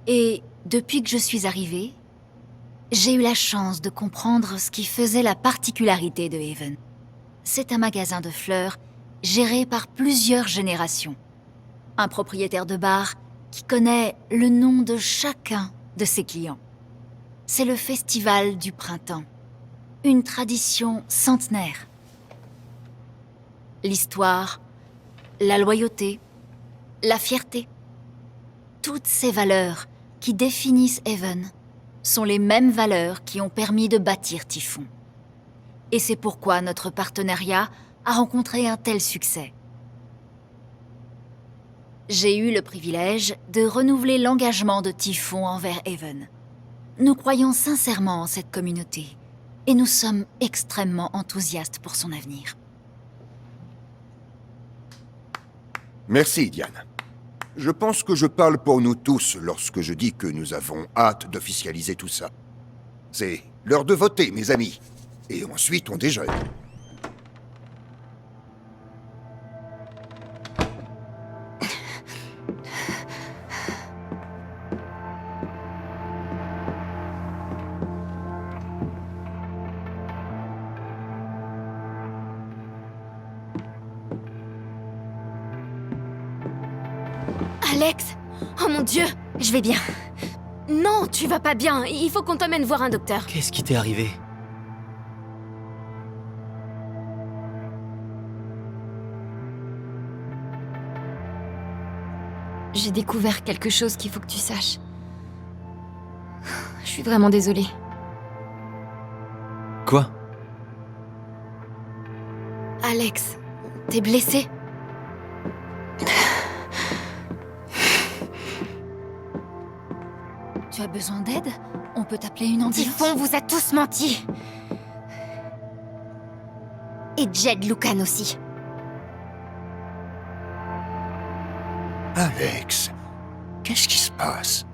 Et depuis que je suis arrivée, j'ai eu la chance de comprendre ce qui faisait la particularité de Haven. C'est un magasin de fleurs géré par plusieurs générations. Un propriétaire de bar qui connaît le nom de chacun de ses clients. C'est le festival du printemps, une tradition centenaire. L'histoire, la loyauté, la fierté, toutes ces valeurs qui définissent Haven sont les mêmes valeurs qui ont permis de bâtir Typhon. Et c'est pourquoi notre partenariat a rencontré un tel succès. J'ai eu le privilège de renouveler l'engagement de Typhon envers Haven. Nous croyons sincèrement en cette communauté et nous sommes extrêmement enthousiastes pour son avenir. Merci, Diane. Je pense que je parle pour nous tous lorsque je dis que nous avons hâte d'officialiser tout ça. C'est l'heure de voter, mes amis. Et ensuite, on déjeune. Alex! Oh mon Dieu! Je vais bien. Non, tu vas pas bien. Il faut qu'on t'emmène voir un docteur. Qu'est-ce qui t'est arrivé? J'ai découvert quelque chose qu'il faut que tu saches. Je suis vraiment désolée. Quoi? Alex, t'es blessé? Tu as besoin d'aide? On peut t'appeler une ambulance? Typhon vous a tous menti. Et Jed Lucan aussi. Alex, qu'est-ce qui se passe?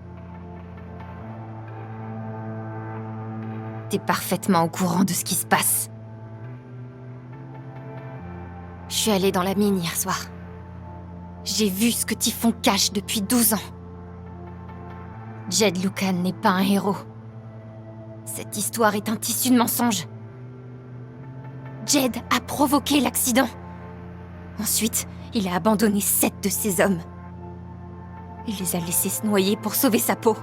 T'es parfaitement au courant de ce qui se passe. Je suis allée dans la mine hier soir. J'ai vu ce que Typhon cache depuis 12 ans. Jed Lucan n'est pas un héros. Cette histoire est un tissu de mensonges. Jed a provoqué l'accident. Ensuite, il a abandonné 7 de ses hommes. Il les a laissés se noyer pour sauver sa peau.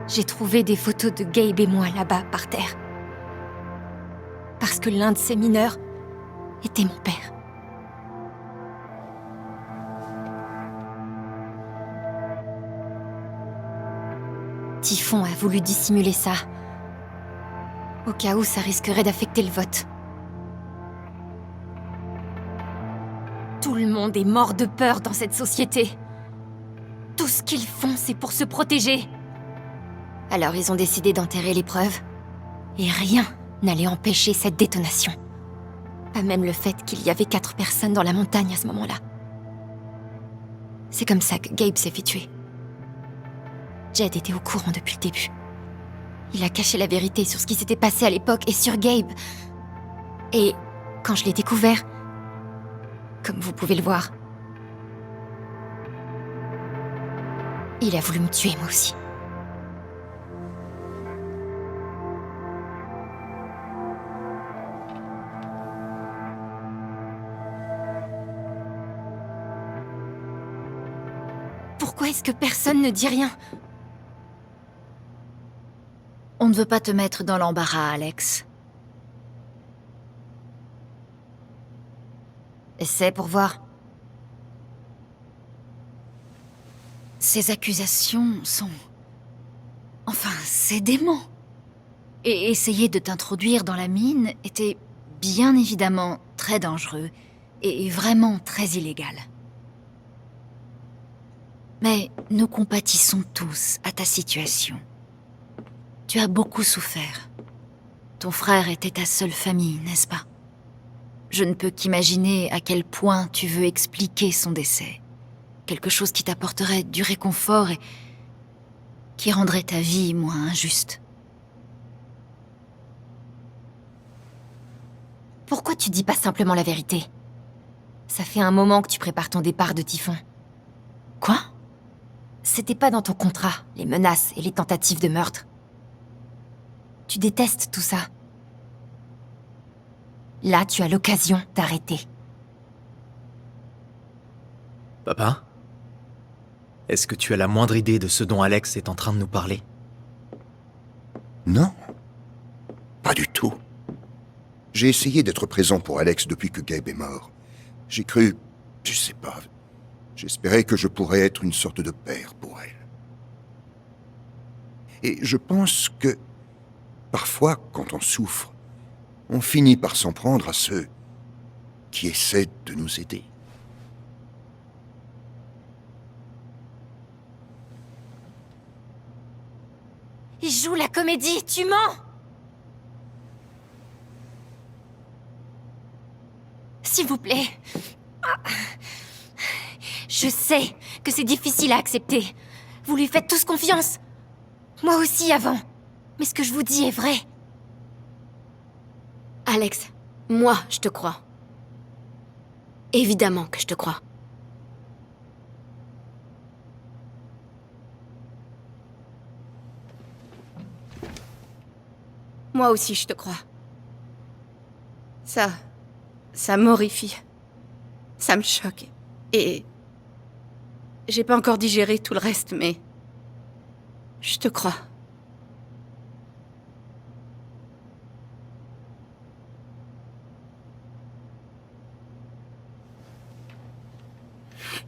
J'ai trouvé des photos de Gabe et moi là-bas par terre. Parce que l'un de ces mineurs était mon père. Typhon a voulu dissimuler ça, au cas où ça risquerait d'affecter le vote. Tout le monde est mort de peur dans cette société. Tout ce qu'ils font, c'est pour se protéger. Alors ils ont décidé d'enterrer les preuves, et rien n'allait empêcher cette détonation. Pas même le fait qu'il y avait 4 personnes dans la montagne à ce moment-là. C'est comme ça que Gabe s'est fait tuer. Jed était au courant depuis le début. Il a caché la vérité sur ce qui s'était passé à l'époque et sur Gabe. Et quand je l'ai découvert, comme vous pouvez le voir, il a voulu me tuer moi aussi. Pourquoi est-ce que personne ne dit rien ? On ne veut pas te mettre dans l'embarras, Alex. Essaie pour voir. Ces accusations sont... Enfin, c'est dément. Et essayer de t'introduire dans la mine était bien évidemment très dangereux et vraiment très illégal. Mais nous compatissons tous à ta situation. Tu as beaucoup souffert. Ton frère était ta seule famille, n'est-ce pas? Je ne peux qu'imaginer à quel point tu veux expliquer son décès. Quelque chose qui t'apporterait du réconfort et qui rendrait ta vie moins injuste. Pourquoi tu dis pas simplement la vérité? Ça fait un moment que tu prépares ton départ de Typhon. Quoi? C'était pas dans ton contrat, les menaces et les tentatives de meurtre. Tu détestes tout ça. Là, tu as l'occasion d'arrêter. Papa? Est-ce que tu as la moindre idée de ce dont Alex est en train de nous parler? Non. Pas du tout. J'ai essayé d'être présent pour Alex depuis que Gabe est mort. J'ai cru... je sais pas... J'espérais que je pourrais être une sorte de père pour elle. Et je pense que... parfois, quand on souffre, on finit par s'en prendre à ceux qui essaient de nous aider. Il joue la comédie, tu mens! S'il vous plaît. Je sais que c'est difficile à accepter. Vous lui faites tous confiance. Moi aussi avant. Mais ce que je vous dis est vrai. Alex, moi, je te crois. Évidemment que je te crois. Moi aussi, je te crois. Ça m'horrifie. Ça me choque. Et... j'ai pas encore digéré tout le reste, mais... je te crois.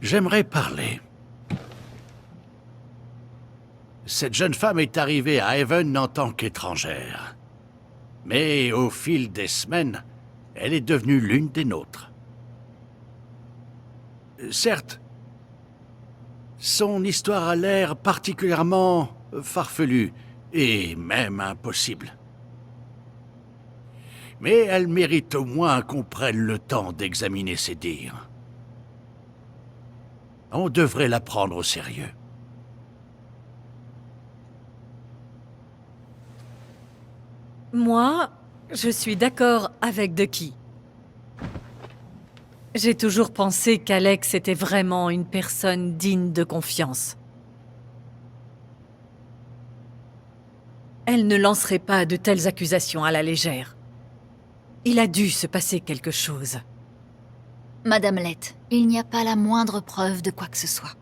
J'aimerais parler. Cette jeune femme est arrivée à Haven en tant qu'étrangère. Mais au fil des semaines, elle est devenue l'une des nôtres. Certes, son histoire a l'air particulièrement farfelue et même impossible. Mais elle mérite au moins qu'on prenne le temps d'examiner ses dires. On devrait la prendre au sérieux. Moi, je suis d'accord avec Ducky. J'ai toujours pensé qu'Alex était vraiment une personne digne de confiance. Elle ne lancerait pas de telles accusations à la légère. Il a dû se passer quelque chose. Madame Lett, il n'y a pas la moindre preuve de quoi que ce soit.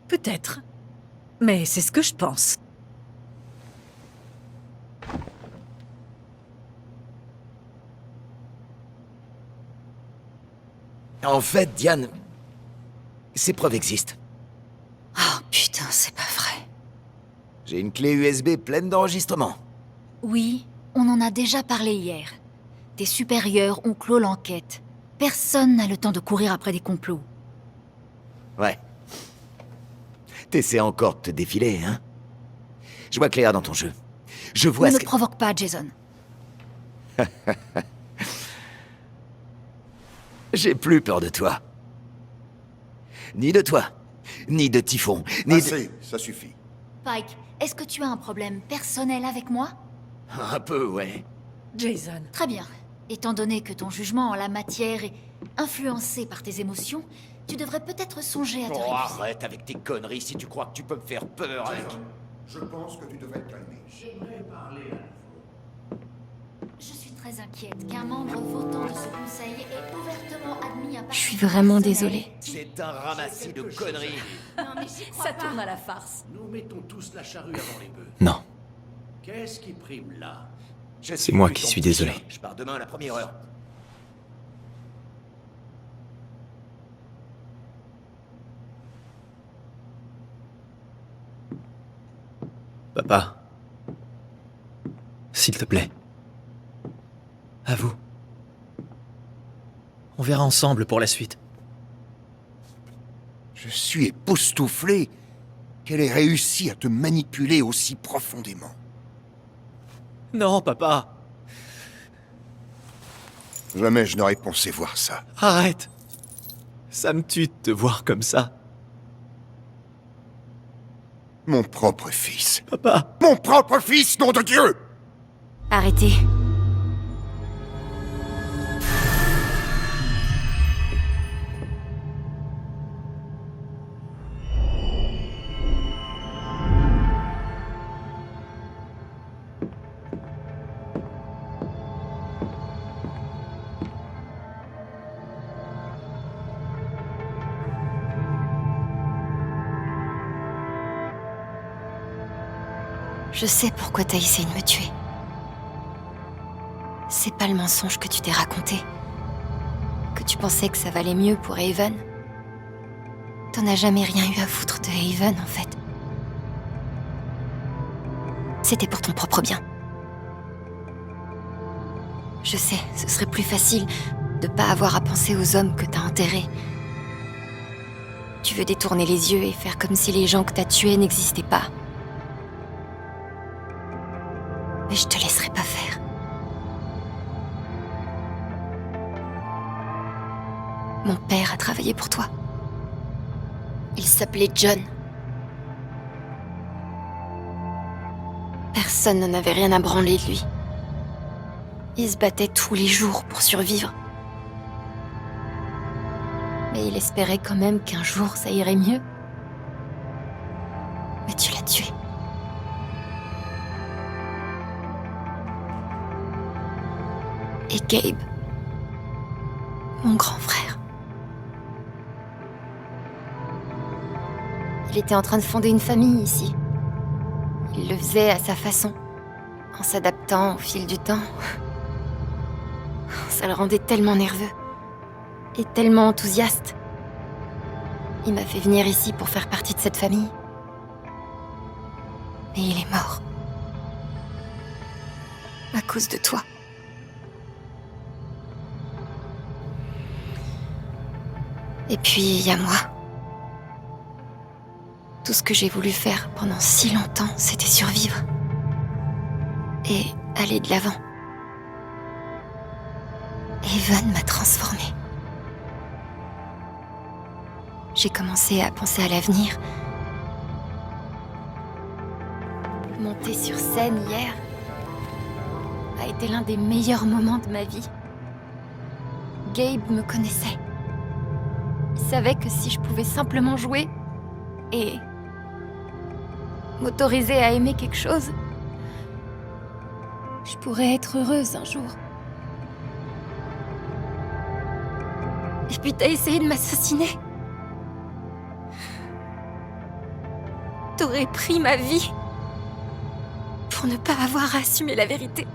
Peut-être. Mais c'est ce que je pense. En fait, Diane, ces preuves existent. Oh putain, c'est pas vrai. J'ai une clé USB pleine d'enregistrements. Oui, on en a déjà parlé hier. Tes supérieurs ont clos l'enquête. Personne n'a le temps de courir après des complots. Ouais. T'essaies encore de te défiler, hein? Je vois clair dans ton jeu. Je vois Ne ce me que... provoque pas, Jason. J'ai plus peur de toi. Ni de toi, ni de Typhon, ni de... Assez, ça suffit. Pike, est-ce que tu as un problème personnel avec moi? Un peu, ouais. Jason. Très bien. Étant donné que ton jugement en la matière est influencé par tes émotions, tu devrais peut-être songer à te Oh, réviser. arrête avec tes conneries si tu crois que tu peux me faire peur avec... Je pense que tu devrais te calmer. Je suis très inquiète qu'un membre votant de ce conseil ait ouvertement admis un... Je suis vraiment désolée. C'est un ramassis de conneries. Ça tourne à la farce. Nous mettons tous la charrue avant les bœufs. Non. Qu'est-ce qui prime là? Je C'est moi plus qui ton suis petit désolé. chien. Je pars demain à la première heure. Papa. S'il te plaît. À vous. On verra ensemble pour la suite. Je suis époustouflé qu'elle ait réussi à te manipuler aussi profondément. Non, papa. Jamais je n'aurais pensé voir ça. Arrête. Ça me tue de te voir comme ça. Mon propre fils. Papa. Mon propre fils, nom de Dieu! Arrêtez. Je sais pourquoi t'as essayé de me tuer. C'est pas le mensonge que tu t'es raconté. Que tu pensais que ça valait mieux pour Haven. T'en as jamais rien eu à foutre de Haven, en fait. C'était pour ton propre bien. Je sais, ce serait plus facile de pas avoir à penser aux hommes que t'as enterrés. Tu veux détourner les yeux et faire comme si les gens que t'as tués n'existaient pas. Mais je te laisserai pas faire. Mon père a travaillé pour toi. Il s'appelait John. Personne n'en avait rien à branler de lui. Il se battait tous les jours pour survivre. Mais il espérait quand même qu'un jour ça irait mieux. Mais tu l'as tué. Et Gabe, mon grand frère. Il était en train de fonder une famille ici. Il le faisait à sa façon, en s'adaptant au fil du temps. Ça le rendait tellement nerveux et tellement enthousiaste. Il m'a fait venir ici pour faire partie de cette famille. Mais il est mort. À cause de toi. Et puis, il y a moi. Tout ce que j'ai voulu faire pendant si longtemps, c'était survivre. Et aller de l'avant. Haven m'a transformée. J'ai commencé à penser à l'avenir. Monter sur scène hier a été l'un des meilleurs moments de ma vie. Gabe me connaissait. Il savait que si je pouvais simplement jouer et m'autoriser à aimer quelque chose, je pourrais être heureuse un jour. Et puis t'as essayé de m'assassiner. T'aurais pris ma vie pour ne pas avoir à assumer la vérité.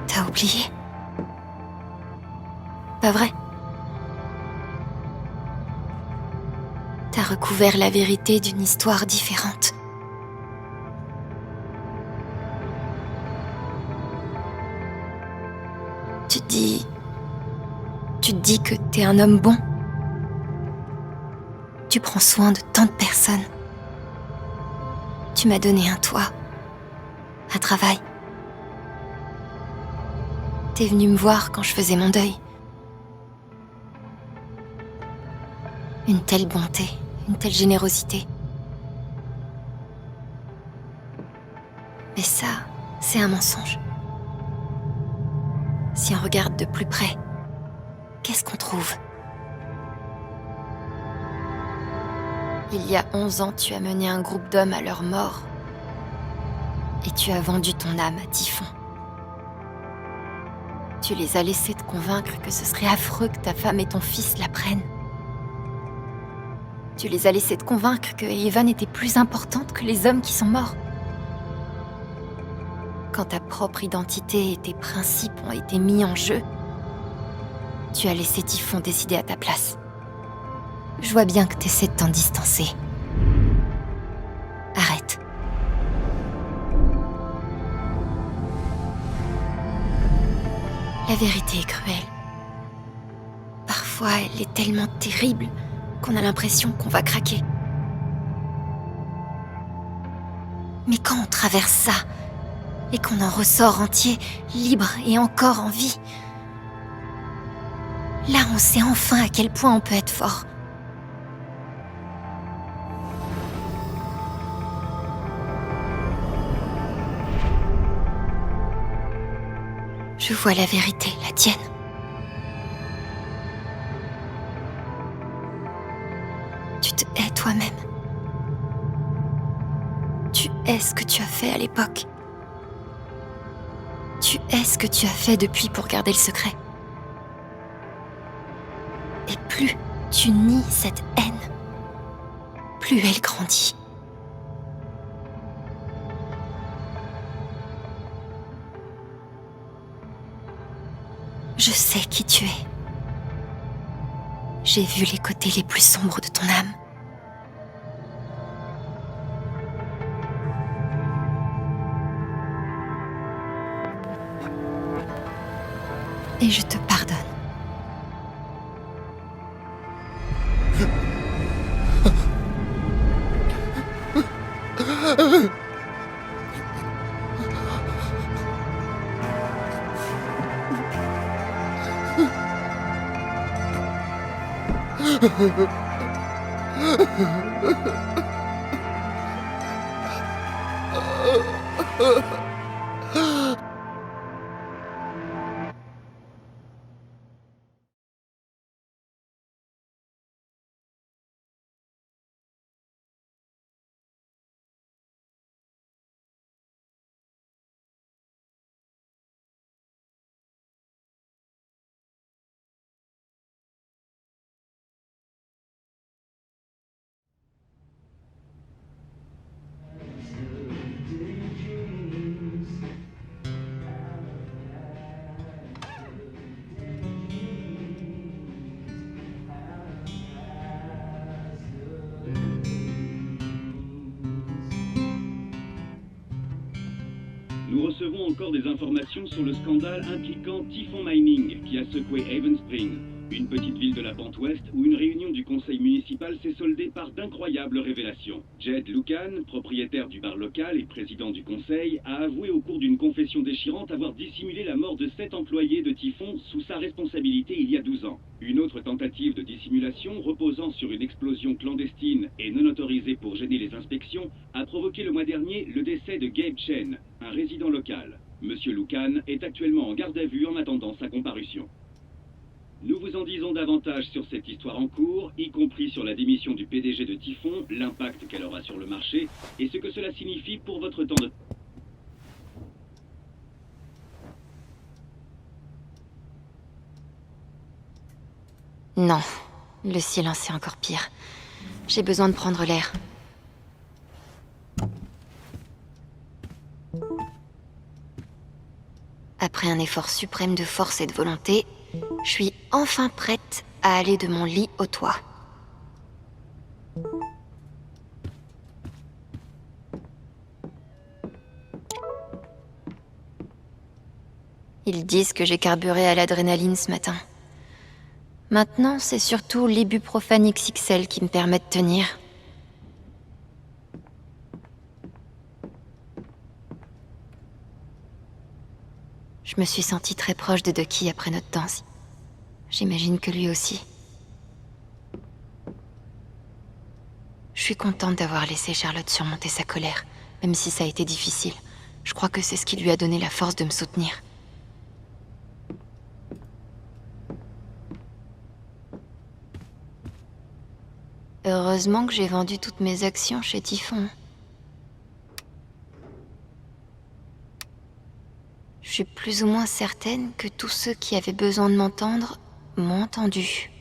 T'as oublié? Pas vrai? T'as recouvert la vérité d'une histoire différente. Tu te dis que t'es un homme bon. Tu prends soin de tant de personnes. Tu m'as donné un toit, un travail. T'es venu me voir quand je faisais mon deuil. Une telle bonté, une telle générosité. Mais ça, c'est un mensonge. Si on regarde de plus près, qu'est-ce qu'on trouve? Il y a 11 ans, tu as mené un groupe d'hommes à leur mort. Et tu as vendu ton âme à Typhon. Tu les as laissés te convaincre que ce serait affreux que ta femme et ton fils la prennent. Tu les as laissés te convaincre que Haven était plus importante que les hommes qui sont morts. Quand ta propre identité et tes principes ont été mis en jeu, tu as laissé Typhon décider à ta place. Je vois bien que t'essaies de t'en distancer. Arrête. La vérité est cruelle. Parfois, elle est tellement terrible qu'on a l'impression qu'on va craquer. Mais quand on traverse ça, et qu'on en ressort entier, libre et encore en vie, là on sait enfin à quel point on peut être fort. Je vois la vérité, la tienne. Tu te hais toi-même. Tu hais ce que tu as fait à l'époque. Tu hais ce que tu as fait depuis pour garder le secret. Et plus tu nies cette haine, plus elle grandit. Je sais qui tu es. J'ai vu les côtés les plus sombres de ton âme. Et je te pardonne. Nous recevons encore des informations sur le scandale impliquant Typhon Mining qui a secoué Haven Springs, une petite ville de la pente ouest où une réunion du conseil municipal s'est soldée par d'incroyables révélations. Jed Lucan, propriétaire du bar local et président du conseil, a avoué au cours d'une confession déchirante avoir dissimulé la mort de 7 employés de Typhon sous sa responsabilité il y a 12 ans. Une autre tentative de dissimulation, reposant sur une explosion clandestine et non autorisée pour gêner les inspections, a provoqué le mois dernier le décès de Gabe Chen, un résident local. Monsieur Lucan est actuellement en garde à vue en attendant sa comparution. Nous vous en disons davantage sur cette histoire en cours, y compris sur la démission du PDG de Typhon, l'impact qu'elle aura sur le marché, et ce que cela signifie pour votre temps de... Non, le silence est encore pire. J'ai besoin de prendre l'air. Après un effort suprême de force et de volonté, je suis enfin prête à aller de mon lit au toit. Ils disent que j'ai carburé à l'adrénaline ce matin. Maintenant, c'est surtout l'ibuprofène XXL qui me permet de tenir. Je me suis sentie très proche de Ducky après notre danse. J'imagine que lui aussi. Je suis contente d'avoir laissé Charlotte surmonter sa colère, même si ça a été difficile. Je crois que c'est ce qui lui a donné la force de me soutenir. Heureusement que j'ai vendu toutes mes actions chez Typhon. Je suis plus ou moins certaine que tous ceux qui avaient besoin de m'entendre m'ont entendu.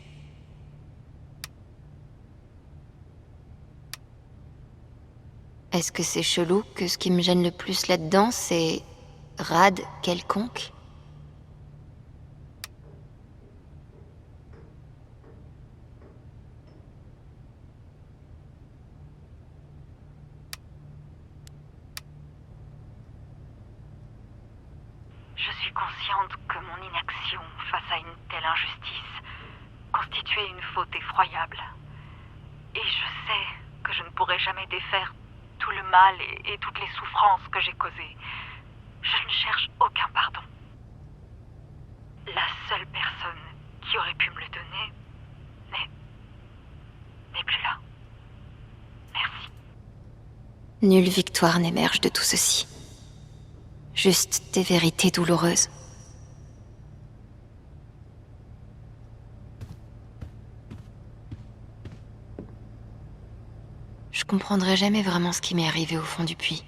Est-ce que c'est chelou que ce qui me gêne le plus là-dedans, c'est rade quelconque? Je suis consciente que mon inaction face à une telle injustice constituait une faute effroyable. Et je sais que je ne pourrai jamais défaire tout le mal et toutes les souffrances que j'ai causées. Je ne cherche aucun pardon. La seule personne qui aurait pu me le donner n'est plus là. Merci. Nulle victoire n'émerge de tout ceci. Juste des vérités douloureuses. Je comprendrai jamais vraiment ce qui m'est arrivé au fond du puits,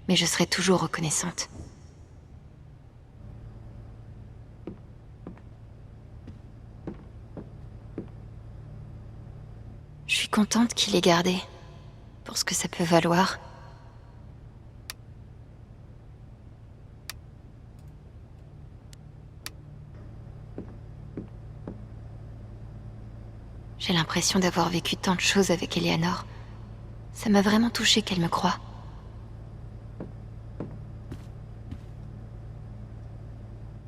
mais je serai toujours reconnaissante. Je suis contente qu'il ait gardé, pour ce que ça peut valoir. J'ai l'impression d'avoir vécu tant de choses avec Eleanor. Ça m'a vraiment touchée qu'elle me croie.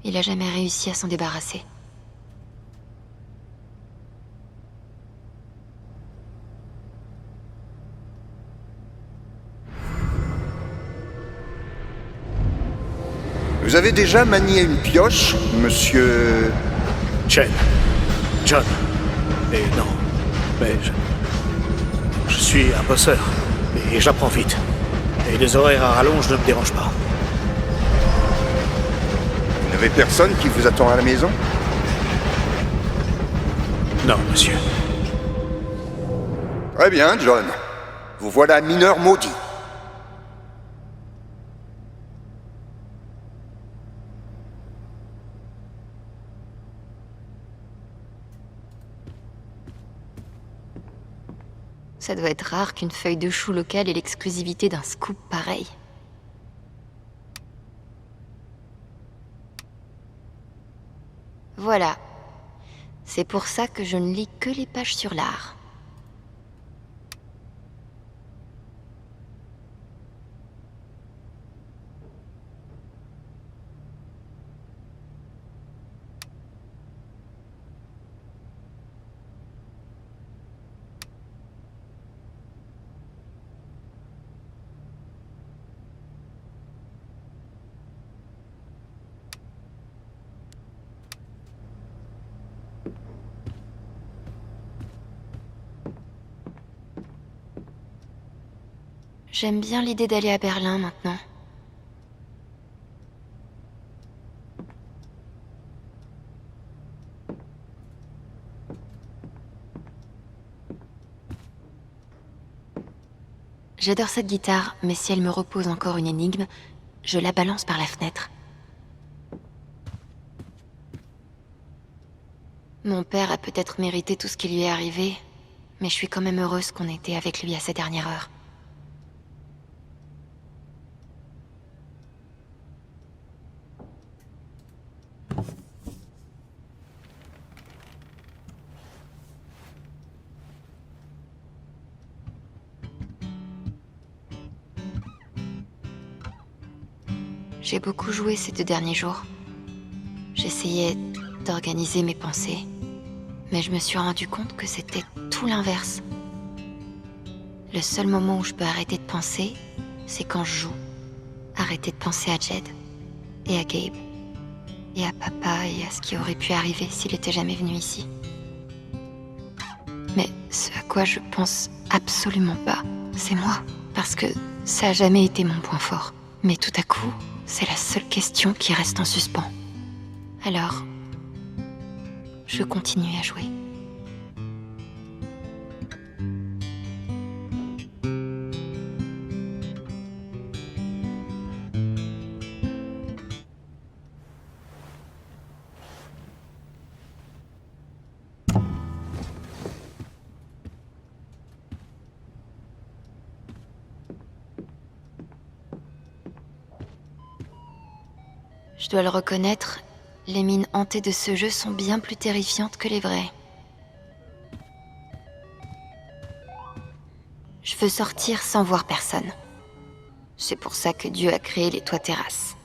Il a jamais réussi à s'en débarrasser. Vous avez déjà manié une pioche, monsieur... Chen. John. Et non. Mais je suis un bosseur. Et j'apprends vite. Et les horaires à rallonge ne me dérangent pas. Vous n'avez personne qui vous attend à la maison? Non, monsieur. Très bien, John. Vous voilà mineur maudit. Ça doit être rare qu'une feuille de chou locale ait l'exclusivité d'un scoop pareil. Voilà. C'est pour ça que je ne lis que les pages sur l'art. J'aime bien l'idée d'aller à Berlin maintenant. J'adore cette guitare, mais si elle me repose encore une énigme, je la balance par la fenêtre. Mon père a peut-être mérité tout ce qui lui est arrivé, mais je suis quand même heureuse qu'on ait été avec lui à sa dernière heure. J'ai beaucoup joué ces 2 derniers jours. J'essayais d'organiser mes pensées, mais je me suis rendu compte que c'était tout l'inverse. Le seul moment où je peux arrêter de penser, c'est quand je joue. Arrêter de penser à Jed, et à Gabe, et à papa, et à ce qui aurait pu arriver s'il était jamais venu ici. Mais ce à quoi je pense absolument pas, c'est moi, parce que ça a jamais été mon point fort. Mais tout à coup, c'est la seule question qui reste en suspens. Alors, je continue à jouer. Je dois le reconnaître, les mines hantées de ce jeu sont bien plus terrifiantes que les vraies. Je veux sortir sans voir personne. C'est pour ça que Dieu a créé les toits terrasses.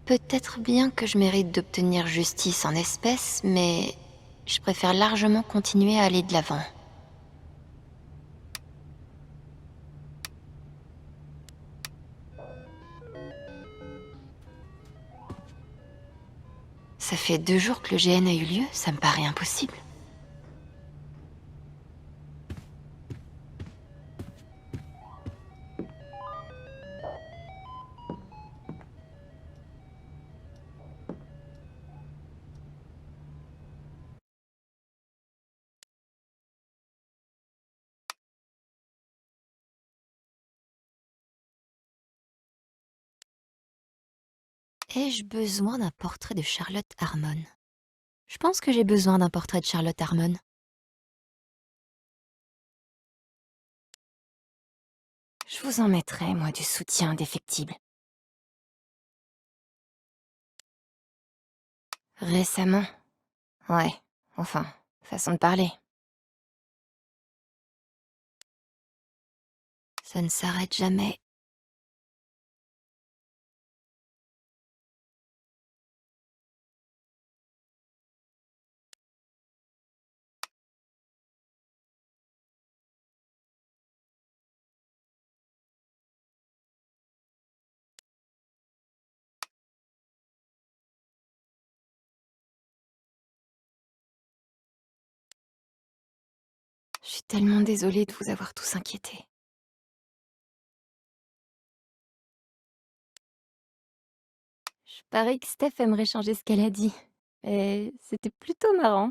Peut-être bien que je mérite d'obtenir justice en espèces, mais je préfère largement continuer à aller de l'avant. Ça fait 2 jours que le GN a eu lieu, ça me paraît impossible. Ai-je besoin d'un portrait de Charlotte Harmon? Je pense que j'ai besoin d'un portrait de Charlotte Harmon. Je vous en mettrai, moi, du soutien indéfectible. Récemment? Ouais, enfin, façon de parler. Ça ne s'arrête jamais. Je suis tellement désolée de vous avoir tous inquiétés. Je parie que Steph aimerait changer ce qu'elle a dit. Et c'était plutôt marrant.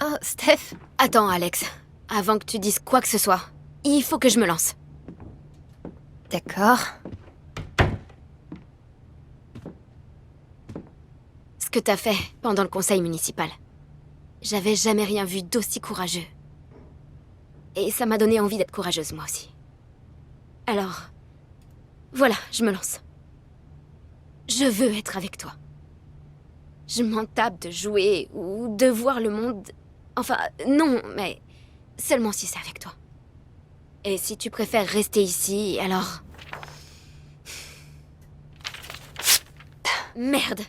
Oh, Steph. Attends, Alex. Avant que tu dises quoi que ce soit, il faut que je me lance. D'accord. Ce que t'as fait pendant le conseil municipal. J'avais jamais rien vu d'aussi courageux. Et ça m'a donné envie d'être courageuse, moi aussi. Alors, voilà, je me lance. Je veux être avec toi. Je m'en tape de jouer ou de voir le monde Enfin, non, mais seulement si c'est avec toi. Et si tu préfères rester ici, alors... Merde.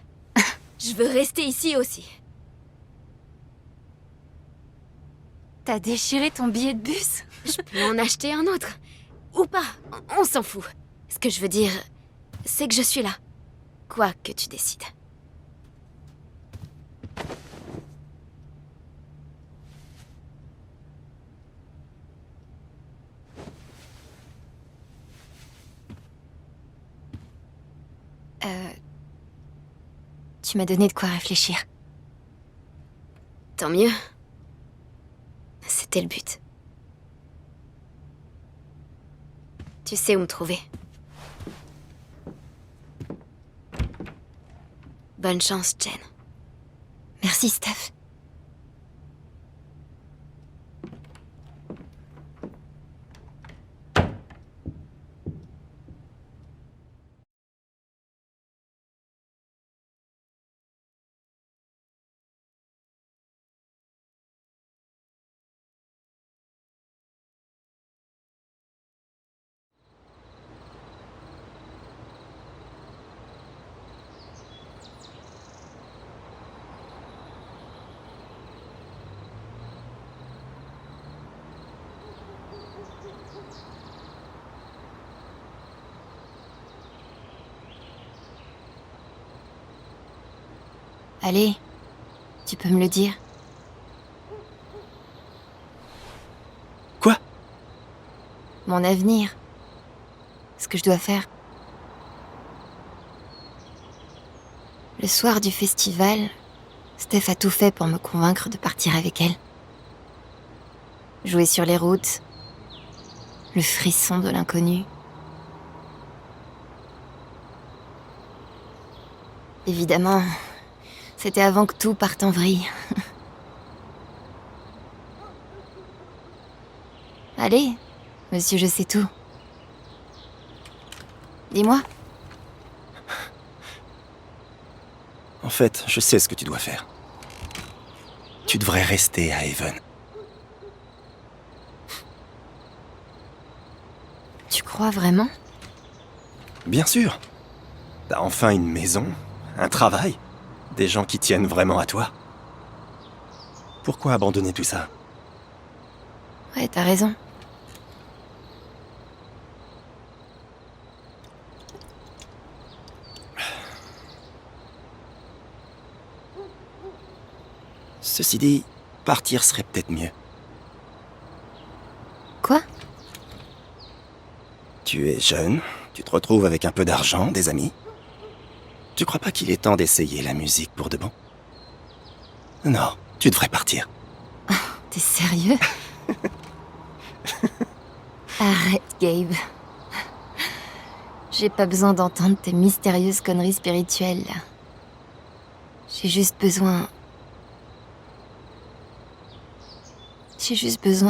Je veux rester ici aussi. T'as déchiré ton billet de bus? Je peux en acheter un autre. Ou pas, on s'en fout. Ce que je veux dire, c'est que je suis là. Quoi que tu décides. Tu m'as donné de quoi réfléchir. Tant mieux. C'était le but. Tu sais où me trouver. Bonne chance, Jen. Merci, Steph. Allez, tu peux me le dire. Quoi? Mon avenir. Ce que je dois faire. Le soir du festival, Steph a tout fait pour me convaincre de partir avec elle. Jouer sur les routes, le frisson de l'inconnu. Évidemment, c'était avant que tout parte en vrille. Allez, monsieur, je sais tout. Dis-moi. En fait, je sais ce que tu dois faire. Tu devrais rester à Haven. Tu crois vraiment? Bien sûr. T'as enfin une maison, un travail, des gens qui tiennent vraiment à toi. Pourquoi abandonner tout ça? Ouais, t'as raison. Ceci dit, partir serait peut-être mieux. Quoi? Tu es jeune, tu te retrouves avec un peu d'argent, des amis. Tu crois pas qu'il est temps d'essayer la musique pour de bon? Non, tu devrais partir. T'es sérieux? Arrête, Gabe. J'ai pas besoin d'entendre tes mystérieuses conneries spirituelles, là. J'ai juste besoin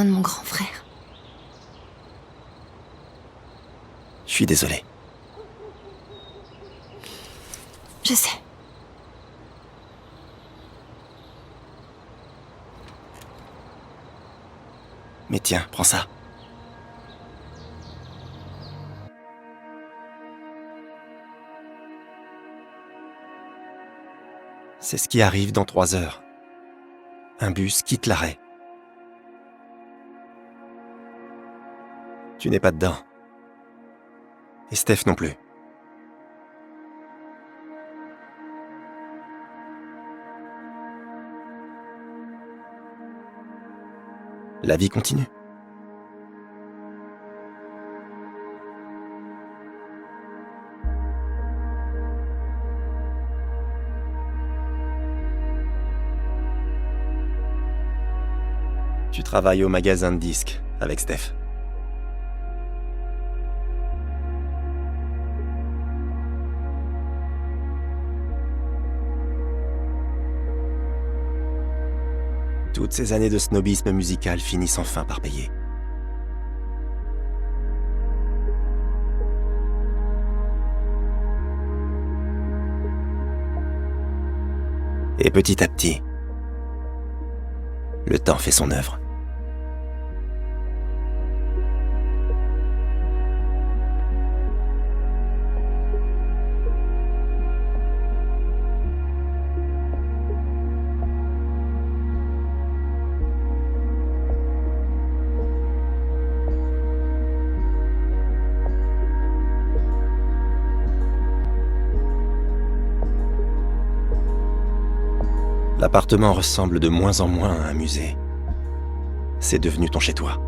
de mon grand frère. Je suis désolé. Je sais. Mais tiens, prends ça. C'est ce qui arrive dans 3 heures. Un bus quitte l'arrêt. Tu n'es pas dedans. Et Steph non plus. La vie continue. Tu travailles au magasin de disques avec Steph. Toutes ces années de snobisme musical finissent enfin par payer. Et petit à petit, Le temps fait son œuvre. L'appartement ressemble de moins en moins à un musée. C'est devenu ton chez-toi.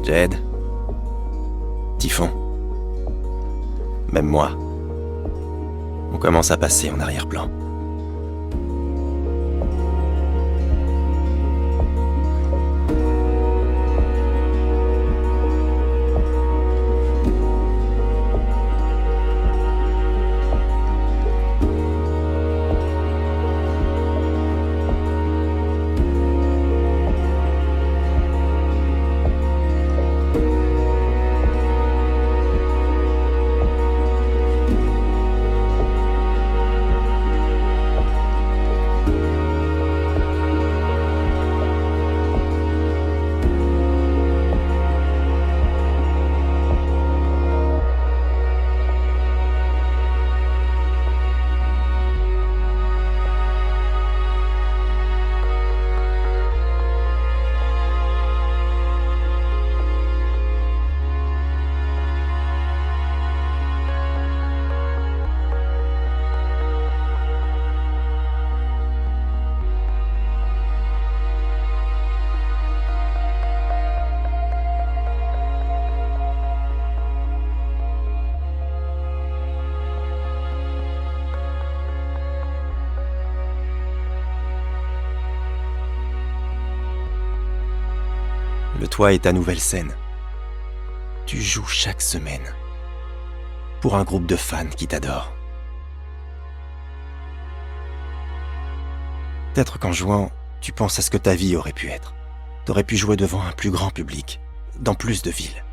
Jed, Typhon, même moi, on commence à passer en arrière-plan. Le toit est ta nouvelle scène. Tu joues chaque semaine. Pour un groupe de fans qui t'adorent. Peut-être qu'en jouant, tu penses à ce que ta vie aurait pu être. T'aurais pu jouer devant un plus grand public, dans plus de villes.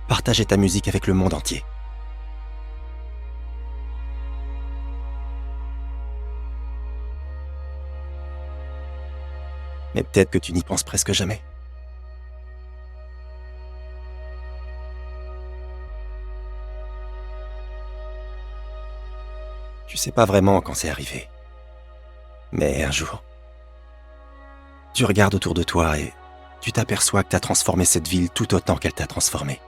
Partager ta musique avec le monde entier. Mais peut-être que tu n'y penses presque jamais. Tu sais pas vraiment quand c'est arrivé. Mais un jour, tu regardes autour de toi et tu t'aperçois que t'as transformé cette ville tout autant qu'elle t'a transformé.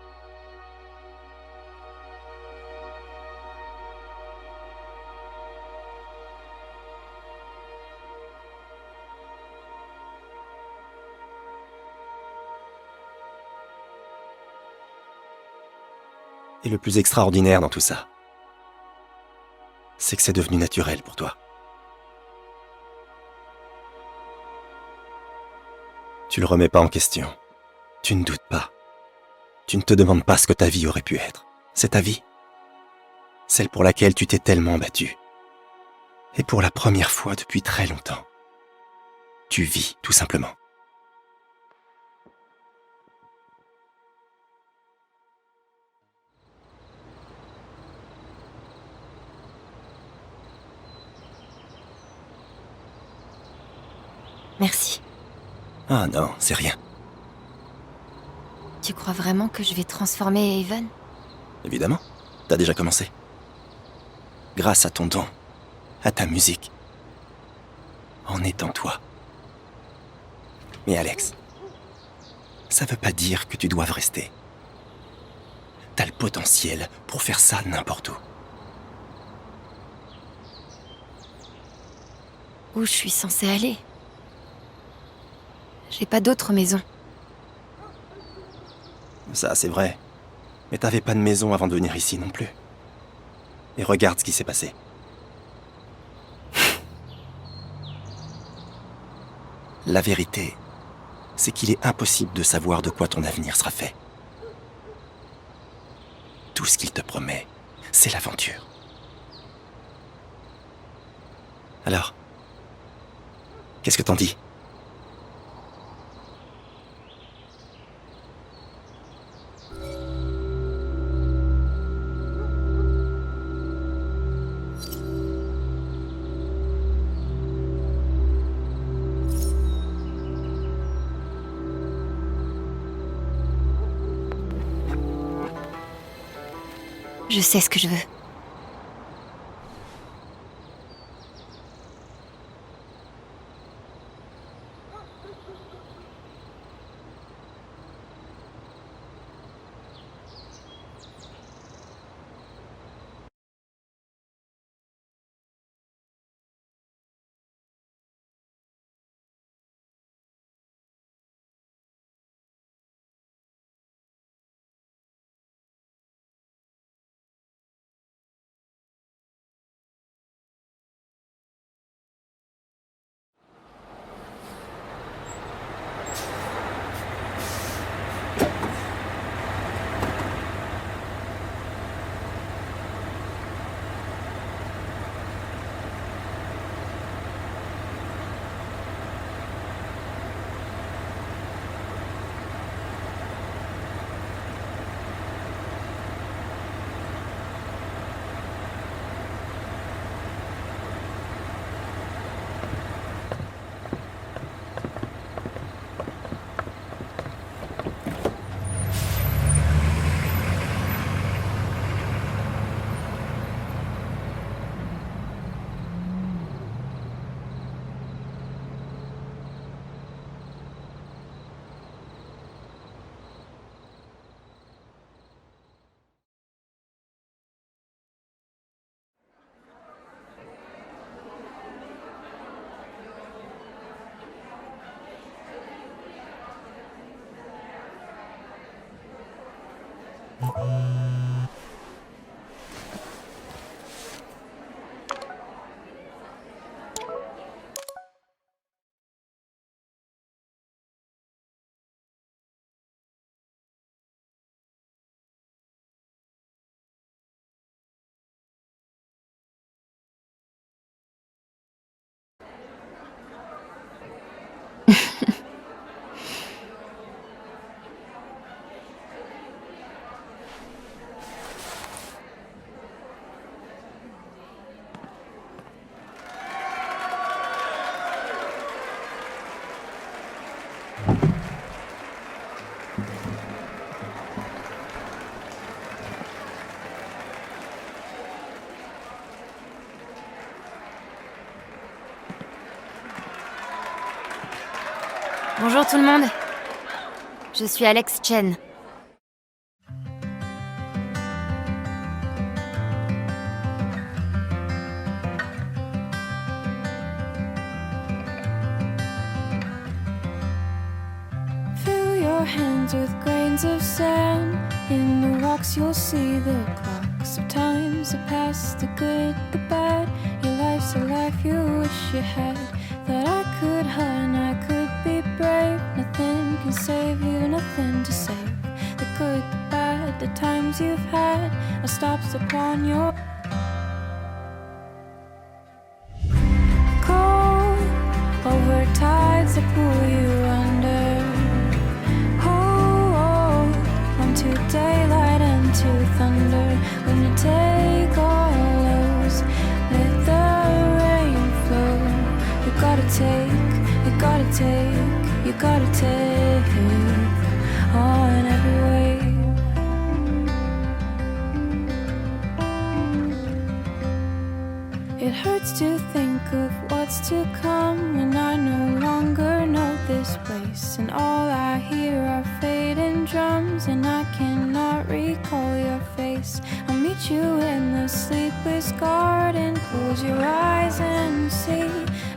Et le plus extraordinaire dans tout ça, c'est que c'est devenu naturel pour toi. Tu le remets pas en question. Tu ne doutes pas. Tu ne te demandes pas ce que ta vie aurait pu être. C'est ta vie. Celle pour laquelle tu t'es tellement battu. Et pour la première fois depuis très longtemps, tu vis tout simplement. Merci. Ah non, c'est rien. Tu crois vraiment que je vais transformer Haven? Évidemment, t'as déjà commencé. Grâce à ton don, à ta musique, en étant toi. Mais Alex, ça veut pas dire que tu doives rester. T'as le potentiel pour faire ça n'importe où. Où je suis censée aller? J'ai pas d'autre maison. Ça, c'est vrai. Mais t'avais pas de maison avant de venir ici non plus. Et regarde ce qui s'est passé. La vérité, c'est qu'il est impossible de savoir de quoi ton avenir sera fait. Tout ce qu'il te promet, c'est l'aventure. Alors, qu'est-ce que t'en dis? Je sais ce que je veux. Bonjour tout le monde. Je suis Alex Chen. Fill your hands with grains of sand. In the rocks you'll see the clocks of times the past, the good, the bad. Your life's a life you wish you had. That I could hunt, I could be brave. Nothing can save you, nothing to save. The good, the bad, the times you've had are stops upon your cold over tides that pull you under. Hold onto daylight and to thunder. When you take all those, let the rain flow. You gotta take, you gotta take, you gotta take on every wave. It hurts to think of what's to come when I no longer know this place. And all I hear are fading drums, and I cannot recall your face. I'll meet you in the sleepless garden. Close your eyes and see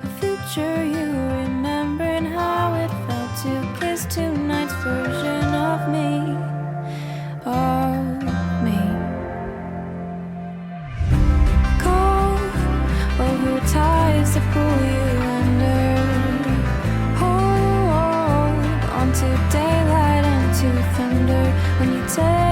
a future you remember, and how it felt to kiss tonight's version of me. Of me. Cold over tides that pull you under. Hold onto daylight and to thunder. When you take